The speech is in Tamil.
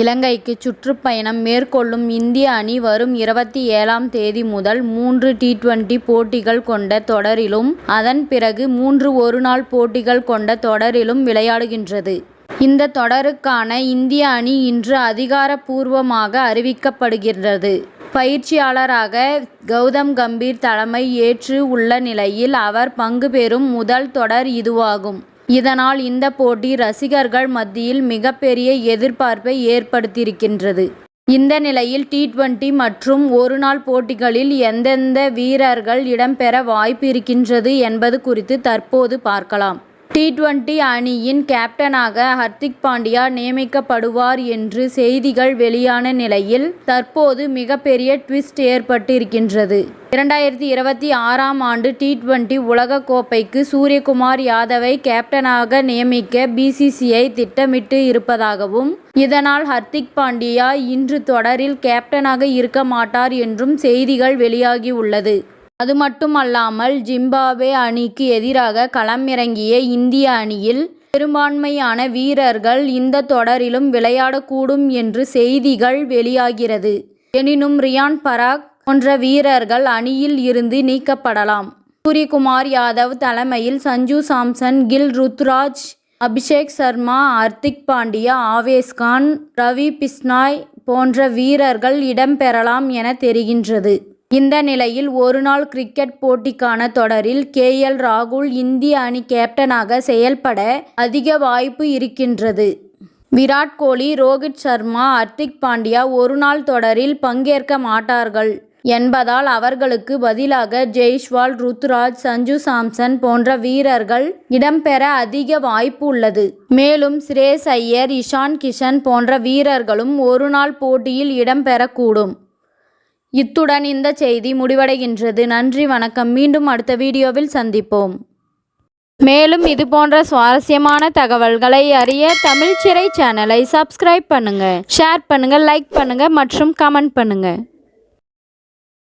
இலங்கைக்கு சுற்றுப்பயணம் மேற்கொள்ளும் இந்திய அணி வரும் 27ஆம் தேதி முதல் 3 T20 போட்டிகள் கொண்ட தொடரிலும் அதன் பிறகு 3 ஒருநாள் போட்டிகள் கொண்ட தொடரிலும் விளையாடுகின்றது. இந்த தொடருக்கான இந்திய அணி இன்று அதிகாரப்பூர்வமாக அறிவிக்கப்படுகிறது. பயிற்சியாளராக கௌதம் கம்பீர் தலைமை ஏற்று உள்ள நிலையில் அவர் பங்கு பெறும் முதல் தொடர் இதுவாகும். இதனால் இந்த போட்டி ரசிகர்கள் மத்தியில் மிகப்பெரிய எதிர்பார்ப்பை ஏற்படுத்தியிருக்கின்றது. இந்த நிலையில் T20 மற்றும் ஒருநாள் போட்டிகளில் எந்தெந்த வீரர்கள் இடம்பெற வாய்ப்பு இருக்கின்றது என்பது குறித்து தற்போது பார்க்கலாம். T20 அணியின் கேப்டனாக ஹர்திக் பாண்டியா நியமிக்கப்படுவார் என்று செய்திகள் வெளியான நிலையில் தற்போது மிகப்பெரிய ட்விஸ்ட் ஏற்பட்டு இருக்கின்றது. 2026ஆம் ஆண்டு T20 உலகக் கோப்பைக்கு சூரியகுமார் யாதவை கேப்டனாக நியமிக்க BCCI திட்டமிட்டு இருப்பதாகவும் இதனால் ஹர்திக் பாண்டியா இன்று தொடரில் கேப்டனாக இருக்க மாட்டார் என்றும் செய்திகள் வெளியாகி உள்ளது. அது மட்டுமல்லாமல் ஜிம்பாப்வே அணிக்கு எதிராக களமிறங்கிய இந்திய அணியில் பெரும்பான்மையான வீரர்கள் இந்த தொடரிலும் விளையாடக்கூடும் என்று செய்திகள் வெளியாகிறது. எனினும் ரியான் பராக் போன்ற வீரர்கள் அணியில் இருந்து நீக்கப்படலாம். சூரியகுமார் யாதவ் தலைமையில் சஞ்சு சாம்சன், கில் ருத்துராஜ், அபிஷேக் சர்மா, ஹர்திக் பாண்டியா, ஆவேஸ் கான், ரவி பிஷ்னாய் போன்ற வீரர்கள் இடம்பெறலாம் என தெரிகின்றது. இந்த நிலையில் ஒருநாள் கிரிக்கெட் போட்டிக்கான தொடரில் KL ராகுல் இந்திய அணி கேப்டனாக செயல்பட அதிக வாய்ப்பு இருக்கின்றது. விராட் கோலி, ரோஹித் சர்மா, ஹர்திக் பாண்டியா ஒருநாள் தொடரில் பங்கேற்க மாட்டார்கள் என்பதால் அவர்களுக்கு பதிலாக ஜெய்ஸ்வால், ருத்துராஜ், சஞ்சு சாம்சன் போன்ற வீரர்கள் இடம்பெற அதிக வாய்ப்பு உள்ளது. மேலும் ஸ்ரேயஸ் ஐயர், இஷான் கிஷன் போன்ற வீரர்களும் ஒருநாள் போட்டியில் இடம்பெறக்கூடும். இத்துடன் இந்த செய்தி முடிவடைகின்றது. நன்றி, வணக்கம். மீண்டும் அடுத்த வீடியோவில் சந்திப்போம். மேலும் இதுபோன்ற சுவாரஸ்யமான தகவல்களை அறிய தமிழ் சிறை சேனலை சப்ஸ்கிரைப் பண்ணுங்க, ஷேர் பண்ணுங்க, லைக் பண்ணுங்க மற்றும் கமெண்ட் பண்ணுங்க.